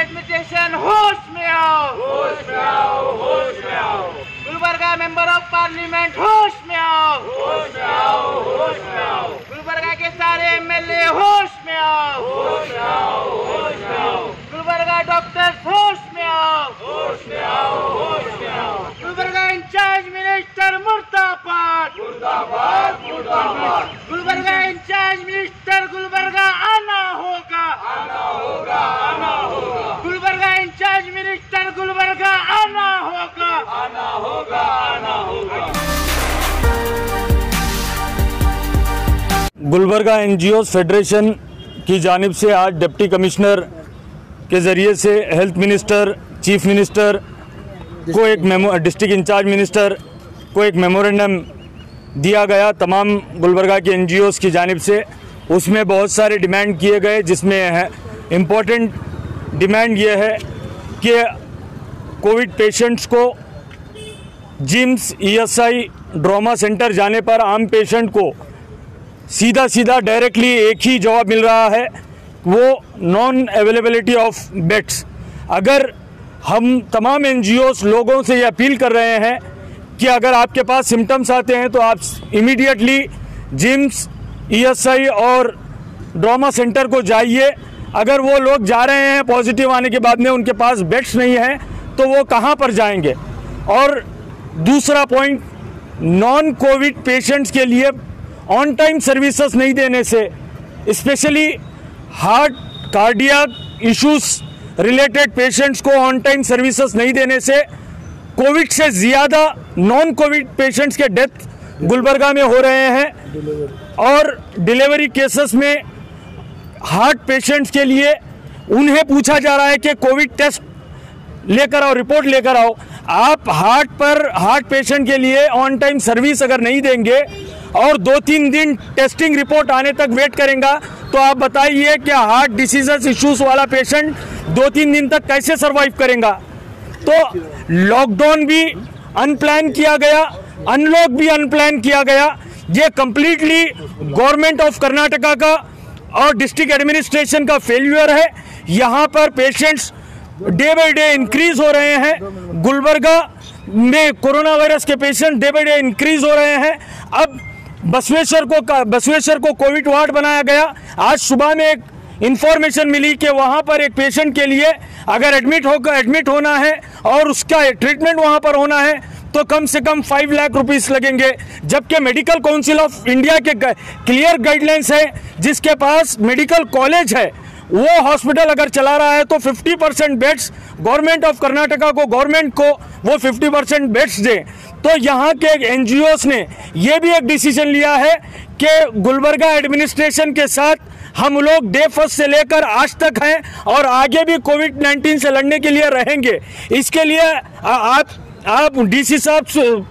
Administration होश में आओ, होश में आओ, होश में आओ। गुलबर्गा मेंबर ऑफ पार्लियामेंट होश में आओ, होश में आओ, होश में आओ। गुलबर्गा के सारे एमएलए होश में आओ, होश में आओ, होश में आओ। गुलबर्गा डॉक्टर्स होश में आओ, होश में आओ, होश में आओ। गुलबर्गा इंचार्ज मिनिस्टर मुर्दाबाद, मुर्दाबाद, मुर्दाबाद। गुलबर्गा इंचार्ज मिनिस्टर गुलबर्गा आना होगा, आना होगा, आना होगा। गुलबर्गा इंचार्ज मिनिस्टर गुलबर्गा आना होगा, आना होगा, आना होगा। गुलबर्गा एनजीओस फेडरेशन की जानिब से आज डिप्टी कमिश्नर के ज़रिए से हेल्थ मिनिस्टर, चीफ मिनिस्टर को एक डिस्ट्रिक्ट इंचार्ज मिनिस्टर को एक मेमोरेंडम दिया गया तमाम गुलबर्गा के एनजीओस की जानिब से। उसमें बहुत सारे डिमांड किए गए, जिसमें है इम्पोर्टेंट डिमांड ये है कि कोविड पेशेंट्स को जिम्स, ईएसआई, ट्रॉमा सेंटर जाने पर आम पेशेंट को सीधा डायरेक्टली एक ही जवाब मिल रहा है, वो नॉन अवेलेबिलिटी ऑफ बेड्स। अगर हम तमाम एनजीओस लोगों से ये अपील कर रहे हैं कि अगर आपके पास सिम्टम्स आते हैं तो आप इमीडिएटली जिम्स, ईएसआई और ट्रॉमा सेंटर को जाइए। अगर वो लोग जा रहे हैं पॉजिटिव आने के बाद में उनके पास बेड्स नहीं हैं तो वो कहाँ पर जाएंगे। और दूसरा पॉइंट, नॉन कोविड पेशेंट्स के लिए ऑन टाइम सर्विसेज नहीं देने से, specially heart, cardiac issues related patients को ऑन टाइम सर्विसेज नहीं देने से कोविड से ज़्यादा नॉन कोविड पेशेंट्स के डेथ गुलबर्गा में हो रहे हैं। और डिलीवरी केसेस में हार्ट पेशेंट्स के लिए उन्हें पूछा जा रहा है कि कोविड टेस्ट लेकर आओ, रिपोर्ट लेकर आओ। आप हार्ट पेशेंट के लिए ऑन टाइम सर्विस अगर नहीं देंगे और 2-3 दिन टेस्टिंग रिपोर्ट आने तक वेट करेंगे तो आप बताइए कि हार्ट डिसीजेस इश्यूज वाला पेशेंट 2-3 दिन तक कैसे सरवाइव करेगा। तो लॉकडाउन भी अनप्लान किया गया, अनलॉक भी अनप्लान किया गया। ये कंप्लीटली गवर्नमेंट ऑफ कर्नाटका का और डिस्ट्रिक्ट एडमिनिस्ट्रेशन का फेल्यूर है। यहाँ पर patients day by day increase हो रहे हैं। गुलबर्गा में कोरोना वायरस के patient day by day increase हो रहे हैं। अब बसवेश्वर को कोविड वार्ड बनाया गया। आज सुबह में एक इंफॉर्मेशन मिली कि वहाँ पर एक पेशेंट के लिए अगर एडमिट होना है और उसका ट्रीटमेंट वहाँ पर होना है तो कम से कम 5 लाख रुपीस लगेंगे। जबकि मेडिकल काउंसिल ऑफ इंडिया के क्लियर गाइडलाइंस है, जिसके पास मेडिकल कॉलेज है वो हॉस्पिटल अगर चला रहा है तो 50% बेड्स गवर्नमेंट ऑफ कर्नाटका को, गवर्नमेंट को वो 50% बेड्स दें। तो यहाँ के एनजीओस ने ये भी एक डिसीजन लिया है कि गुलबर्गा एडमिनिस्ट्रेशन के साथ हम लोग डे फर्स्ट से लेकर आज तक हैं और आगे भी कोविड-19 से लड़ने के लिए रहेंगे। इसके लिए आप डीसी साहब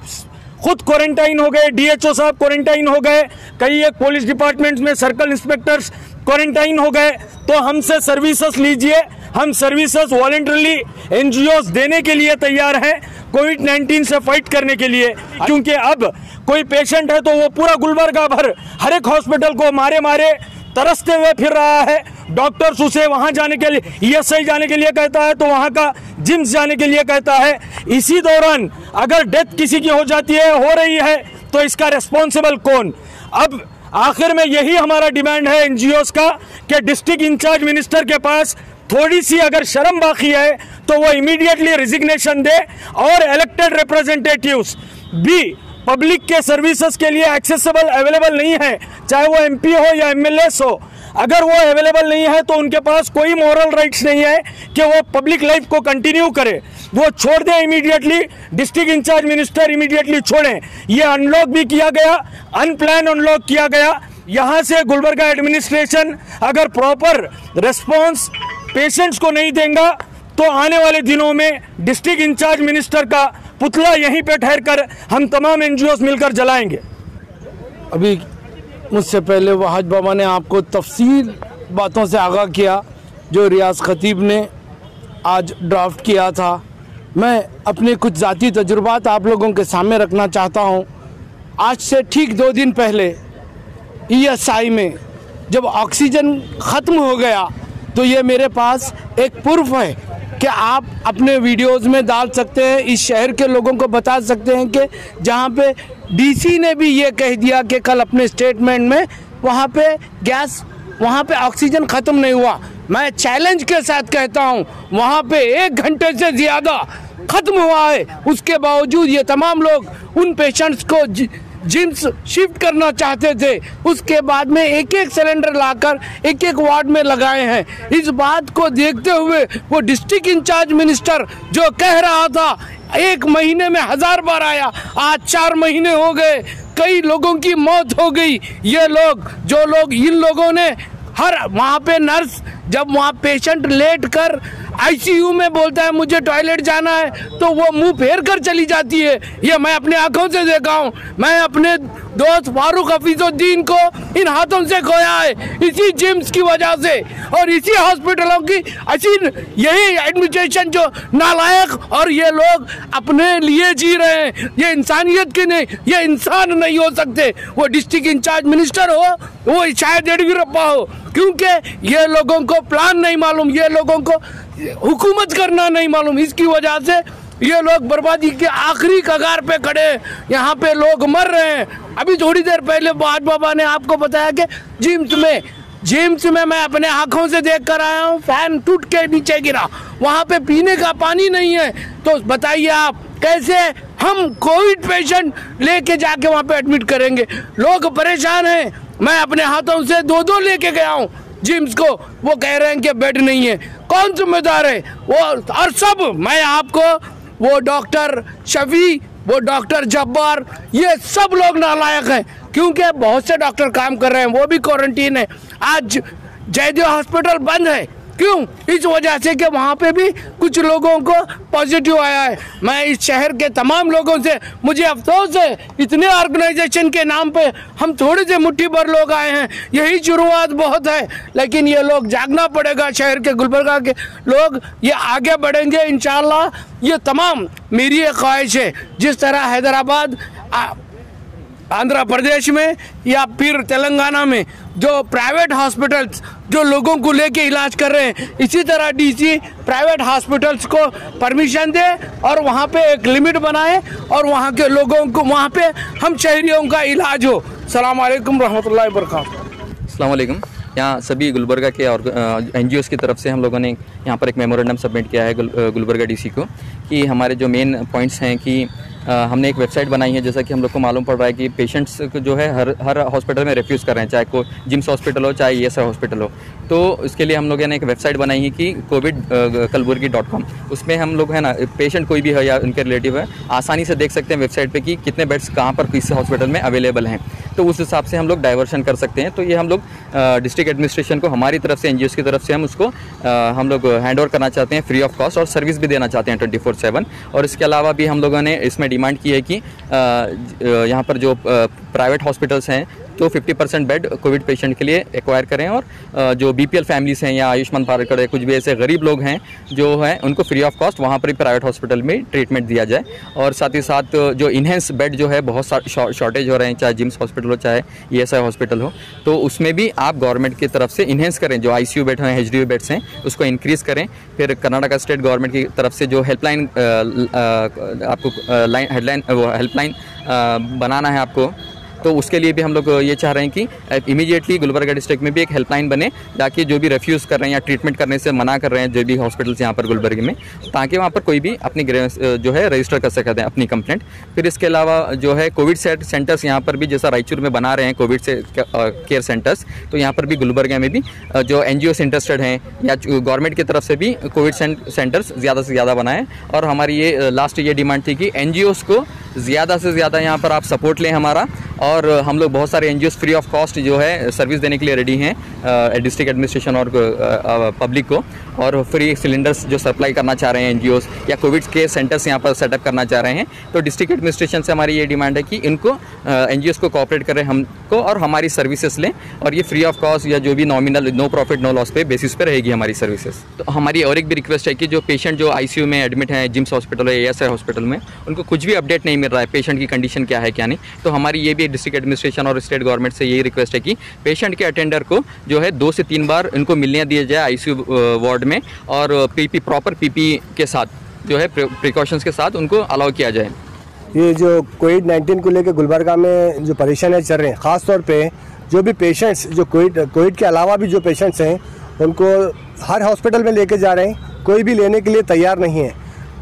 खुद क्वारंटाइन हो गए, डीएचओ साहब क्वारंटाइन हो गए, कई एक पुलिस डिपार्टमेंट में सर्कल इंस्पेक्टर्स क्वारंटाइन हो गए। तो हमसे सर्विसेज लीजिए, हम सर्विसेज वॉलंटरली एनजीओस देने के लिए तैयार हैं कोविड-19 से फाइट करने के लिए। क्योंकि अब कोई पेशेंट है तो वो पूरा गुलबर्गा भर हर एक हॉस्पिटल को मारे तरसते हुए फिर रहा है। डॉक्टर्स उसे वहाँ जाने के लिए, ईएसआई जाने के लिए कहता है तो वहाँ का जिम्स जाने के लिए कहता है। इसी दौरान अगर डेथ किसी की हो जाती है, हो रही है, तो इसका रिस्पॉन्सिबल कौन। अब आखिर में यही हमारा डिमांड है एनजीओस का कि डिस्ट्रिक्ट इंचार्ज मिनिस्टर के पास थोड़ी सी अगर शर्म बाकी है तो वो इमीडिएटली रिजिग्नेशन दे और इलेक्टेड रिप्रेजेंटेटिव्स भी पब्लिक के सर्विसेज के लिए एक्सेसिबल अवेलेबल नहीं है, चाहे वो एमपी हो या एमएलएस हो। अगर वो अवेलेबल नहीं है तो उनके पास कोई मॉरल राइट्स नहीं है कि वो पब्लिक लाइफ को कंटिन्यू करे, वो छोड़ दें immediately. District incharge minister immediately छोड़ें। ये अनलॉक भी किया गया, अनप्लान अनलॉक किया गया। यहाँ से गुलबर्गा एडमिनिस्ट्रेशन अगर प्रॉपर रिस्पॉन्स पेशेंट्स को नहीं देगा तो आने वाले दिनों में डिस्ट्रिक्ट इंचार्ज मिनिस्टर का पुतला यहीं पे ठहर कर हम तमाम एनजीओस मिलकर जलाएंगे। अभी मुझसे पहले वहाज बाबा ने आपको तफसील बातों से आगाह किया जो रियाज खतीब ने आज ड्राफ्ट किया था। मैं अपने कुछ ज़ाती तजुर्बात आप लोगों के सामने रखना चाहता हूँ। आज से ठीक 2 दिन पहले ईएसआई में जब ऑक्सीजन ख़त्म हो गया तो ये मेरे पास एक प्रूफ है कि आप अपने वीडियोस में डाल सकते हैं, इस शहर के लोगों को बता सकते हैं कि जहाँ पे डीसी ने भी ये कह दिया कि कल अपने स्टेटमेंट में वहाँ पे गैस, वहाँ पे ऑक्सीजन ख़त्म नहीं हुआ। मैं चैलेंज के साथ कहता हूँ वहाँ पे 1 घंटे से ज़्यादा ख़त्म हुआ है, उसके बावजूद ये तमाम लोग उन पेशेंट्स को जिम्स शिफ्ट करना चाहते थे। उसके बाद में एक एक सिलेंडर लाकर एक एक वार्ड में लगाए हैं। इस बात को देखते हुए वो डिस्ट्रिक्ट इंचार्ज मिनिस्टर जो कह रहा था 1 महीने में 1000 बार आया, आज 4 महीने हो गए, कई लोगों की मौत हो गई। ये लोग जो लोग इन लोगों ने हर वहाँ पे नर्स जब वहाँ पेशेंट लेट कर आईसीयू में बोलता है मुझे टॉयलेट जाना है तो वो मुंह फेर कर चली जाती है। ये मैं अपने आंखों से देखा हूँ। मैं अपने दोस्त फारूक हफीजुद्दीन को इन हाथों से खोया है इसी जिम्स की वजह से और इसी हॉस्पिटलों की यही एडमिनिस्ट्रेशन जो नालायक और ये लोग अपने लिए जी रहे हैं। ये इंसानियत के नहीं, ये इंसान नहीं हो सकते। वो डिस्ट्रिक्ट इंचार्ज मिनिस्टर हो, वो शायद येडियूरप्पा हो, क्योंकि ये लोगों को प्लान नहीं मालूम, ये लोगों को हुकूमत करना नहीं मालूम। इसकी वजह से ये लोग बर्बादी के आखिरी कगार पे खड़े, यहाँ पे लोग मर रहे हैं। अभी थोड़ी देर पहले बाज बाबा ने आपको बताया कि जिम्स में मैं अपने आंखों से देख कर आया हूँ, फैन टूट के नीचे गिरा, वहाँ पे पीने का पानी नहीं है। तो बताइए आप कैसे हम कोविड पेशेंट लेके जाके वहाँ पे एडमिट करेंगे? लोग परेशान हैं। मैं अपने हाथों से 2 लेके गया हूँ जिम्स को, वो कह रहे हैं कि बेड नहीं है। कौन जिम्मेदार है वो? और सब मैं आपको वो डॉक्टर शफी, वो डॉक्टर जब्बार, ये सब लोग नालायक हैं, क्योंकि बहुत से डॉक्टर काम कर रहे हैं, वो भी क्वारंटीन है। आज जयदेव हॉस्पिटल बंद है, क्यों? इस वजह से कि वहाँ पे भी कुछ लोगों को पॉजिटिव आया है। मैं इस शहर के तमाम लोगों से, मुझे अफसोस है इतने ऑर्गेनाइजेशन के नाम पे हम थोड़े से मुट्ठी भर लोग आए हैं, यही शुरुआत बहुत है, लेकिन ये लोग जागना पड़ेगा। शहर के गुलबर्गा के लोग ये आगे बढ़ेंगे इंशाल्लाह। ये तमाम मेरी एक ख्वाहिश है, जिस तरह हैदराबाद आंध्र प्रदेश में या फिर तेलंगाना में जो प्राइवेट हॉस्पिटल्स जो लोगों को लेके इलाज कर रहे हैं, इसी तरह डीसी प्राइवेट हॉस्पिटल्स को परमिशन दे और वहाँ पे एक लिमिट बनाए और वहाँ के लोगों को, वहाँ पे हम शहरियों का इलाज हो। अस्सलाम वालेकुम रहमतुल्लाहि व बरकातहू। अस्सलाम वालेकुम। यहाँ सभी गुलबर्गा के और NGOs की तरफ से हम लोगों ने यहाँ पर एक मेमोरेंडम सबमिट किया है गुलबर्गा डीसी को, कि हमारे जो मेन पॉइंट्स हैं कि हमने एक वेबसाइट बनाई है। जैसा कि हम लोग को मालूम पड़ रहा है कि पेशेंट्स जो है हर हॉस्पिटल में रिफ्यूज़ कर रहे हैं, चाहे कोई जिम्स हॉस्पिटल हो चाहे ESI हॉस्पिटल हो। तो इसके लिए हम लोगों ने एक वेबसाइट बनाई है कि covid-kalburgi.com। उसमें हम लोग है ना, पेशेंट कोई भी है या उनके रिलेटिव है, आसानी से देख सकते हैं वेबसाइट पे कि कितने बेड्स कहाँ पर किस हॉस्पिटल में अवेलेबल हैं। तो उस हिसाब से हम लोग डाइवर्शन कर सकते हैं। तो ये हम लोग डिस्ट्रिक्ट एडमिनिस्ट्रेशन को हमारी तरफ से, NGOs की तरफ से हम उसको हम लोग हैंड ओवर करना चाहते हैं फ्री ऑफ कॉस्ट, और सर्विस भी देना चाहते हैं 24/7। और इसके अलावा भी हम लोगों ने इसमें डिमांड की है कि यहाँ पर जो प्राइवेट हॉस्पिटल्स हैं तो 50% बेड कोविड पेशेंट के लिए एक्वायर करें, और जो BPL फैमिलीज़ हैं या आयुष्मान भारत कार्ड, कुछ भी ऐसे गरीब लोग हैं जो हैं, उनको फ्री ऑफ कॉस्ट वहाँ पर ही प्राइवेट हॉस्पिटल में ट्रीटमेंट दिया जाए। और साथ ही साथ जो इन्हेंस बेड जो है बहुत शॉर्टेज हो रहे हैं, चाहे जिम्स हॉस्पिटल हो चाहे ESI हॉस्पिटल हो, तो उसमें भी आप गवर्नमेंट की तरफ से इन्हेंस करें। जो ICU बेड हैं, HDU बेड्स हैं, उसको इंक्रीज़ करें। फिर कर्नाटका स्टेट गवर्नमेंट की तरफ से जो हेल्पलाइन आपको हेल्पलाइन बनाना है आपको, तो उसके लिए भी हम लोग ये चाह रहे हैं कि इमीडिएटली गुलबर्गा डिस्ट्रिक्ट में भी एक हेल्पलाइन बने, ताकि जो भी रिफ्यूज़ कर रहे हैं या ट्रीटमेंट करने से मना कर रहे हैं जो भी हॉस्पिटल्स यहाँ पर गुलबर्गे में, ताकि वहाँ पर कोई भी अपनी जो है रजिस्टर कर सकते हैं अपनी कंप्लेंट। फिर इसके अलावा जो है कोविड सेंटर्स यहाँ पर भी, जैसा रायचूर में बना रहे हैं कोविड से केयर सेंटर्स, तो यहाँ पर भी गुलबर्गा में भी जो NGOs इंटरेस्टेड हैं या गवर्नमेंट की तरफ से भी कोविड सेंटर्स ज़्यादा से ज़्यादा बनाएं। और हमारी ये लास्ट ये डिमांड थी कि NGOs को ज़्यादा से ज़्यादा यहाँ पर आप सपोर्ट लें हमारा, और हम लोग बहुत सारे NGOs फ्री ऑफ कॉस्ट जो है सर्विस देने के लिए रेडी हैं डिस्ट्रिक्ट एडमिनिस्ट्रेशन और पब्लिक को, और फ्री सिलेंडर्स जो सप्लाई करना चाह रहे हैं NGOs या कोविड केयर सेंटर्स यहाँ पर सेटअप करना चाह रहे हैं। तो डिस्ट्रिक्ट एडमिनिस्ट्रेशन से हमारी ये डिमांड है कि इनको NGOs को कोऑपरेट करें हमको, और हमारी सर्विसेज लें, और ये फ्री ऑफ कॉस्ट या जो भी nominal no profit no loss पे बेसिस पे रहेगी हमारी सर्विसेज। तो हमारी और एक भी रिक्वेस्ट है कि जो पेशेंट जो ICU में एडमिट हैं जिम्स हॉस्पिटल या ESI हॉस्पिटल में, उनको कुछ भी अपडेट नहीं मिल रहा है पेशेंट की कंडीशन क्या है क्या नहीं, तो हमारी ये भी हमारी डिस्ट्रिक्ट एडमिनिस्ट्रेशन और स्टेट गवर्नमेंट से यही रिक्वेस्ट है कि पेशेंट के अटेंडर को जो है 2 से 3 बार इनको मिलने दिया जाए आईसीयू वार्ड में, और प्रॉपर पीपी के साथ जो है प्रिकॉशंस के साथ उनको अलाउ किया जाए। ये जो कोविड-19 को लेकर गुलबर्गा में जो परेशानियाँ चल रही हैं, ख़ास तौर पे जो भी पेशेंट्स जो कोविड के अलावा भी जो पेशेंट्स हैं उनको हर हॉस्पिटल में लेके जा रहे हैं, कोई भी लेने के लिए तैयार नहीं है।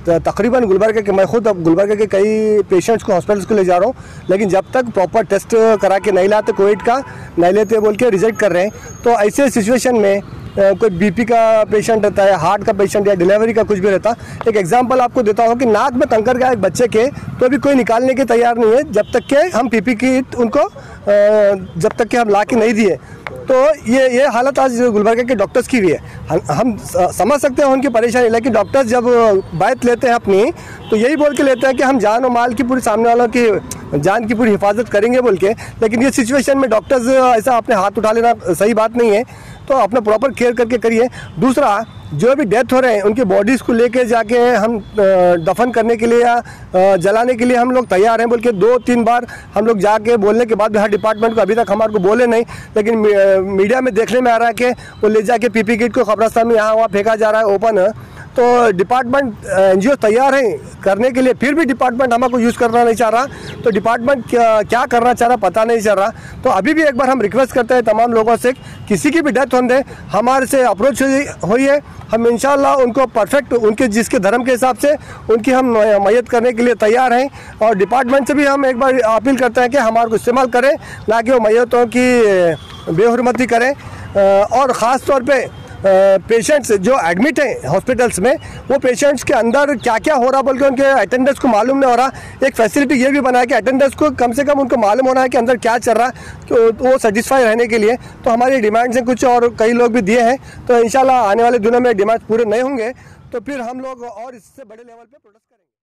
तो तकरीबन गुलबर्गा के, मैं खुद अब गुलबर्गा के कई पेशेंट्स को हॉस्पिटल्स को ले जा रहा हूँ, लेकिन जब तक प्रॉपर टेस्ट करा के नहीं लाते कोविड का, नहीं लेते बोल के रिजेक्ट कर रहे हैं। तो ऐसे सिचुएशन में कोई बीपी का पेशेंट रहता है, हार्ट का पेशेंट या डिलीवरी का कुछ भी रहता। एक एग्जांपल आपको देता हूँ कि नाक में कंकर गया एक बच्चे के, तो अभी कोई निकालने के तैयार नहीं है जब तक के हम पीपी किट उनको जब तक के हम ला के नहीं दिए। तो ये हालत आज गुलबर्गा के डॉक्टर्स की भी है। हम समझ सकते हैं उनकी परेशानी, लेकिन डॉक्टर्स जब बात लेते हैं अपनी, तो यही बोल के लेते हैं कि हम जान और माल की पूरी, सामने वालों की जान की पूरी हिफाजत करेंगे बोल के। लेकिन ये सिचुएशन में डॉक्टर्स ऐसा अपने हाथ उठा लेना सही बात नहीं है, तो अपना प्रॉपर केयर करके करिए। दूसरा, जो भी डेथ हो रहे हैं उनकी बॉडीज़ को लेके जाके हम दफन करने के लिए या जलाने के लिए हम लोग तैयार हैं बोल के 2-3 बार हम लोग जाके बोलने के बाद भी हर डिपार्टमेंट को अभी तक हमारे को बोले नहीं, लेकिन मीडिया में देखने में आ रहा है कि वो ले जाके पीपी किट को कब्रिस्तान में यहाँ वहाँ फेंका जा रहा है ओपन है। तो डिपार्टमेंट एनजीओ तैयार हैं करने के लिए, फिर भी डिपार्टमेंट हमको यूज़ करना नहीं चाह रहा। तो डिपार्टमेंट क्या करना चाह रहा पता नहीं चल रहा। तो अभी भी एक बार हम रिक्वेस्ट करते हैं तमाम लोगों से, किसी की भी डेथ होने दे, हमारे से अप्रोच हुई है, हम इंशाल्लाह उनको परफेक्ट उनके जिसके धर्म के हिसाब से उनकी हम मय्यत करने के लिए तैयार हैं। और डिपार्टमेंट से भी हम एक बार अपील करते हैं कि हमारे को इस्तेमाल करें, ना कि वो मय्यतों की बेहुरमती करें। और ख़ास तौर पे पेशेंट्स जो एडमिट हैं हॉस्पिटल्स में, वो पेशेंट्स के अंदर क्या क्या हो रहा बोल के उनके अटेंडेंट्स को मालूम नहीं हो रहा। एक फैसिलिटी ये भी बनाया कि अटेंडेंट्स को कम से कम उनको मालूम होना है कि अंदर क्या चल रहा है, तो वो सेटिस्फाई रहने के लिए। तो हमारी डिमांड्स हैं कुछ, और कई लोग भी दिए हैं। तो इंशाल्लाह आने वाले दिनों में डिमांड्स पूरे नहीं होंगे तो फिर हम लोग और इससे बड़े लेवल पर प्रोटेस्ट करेंगे।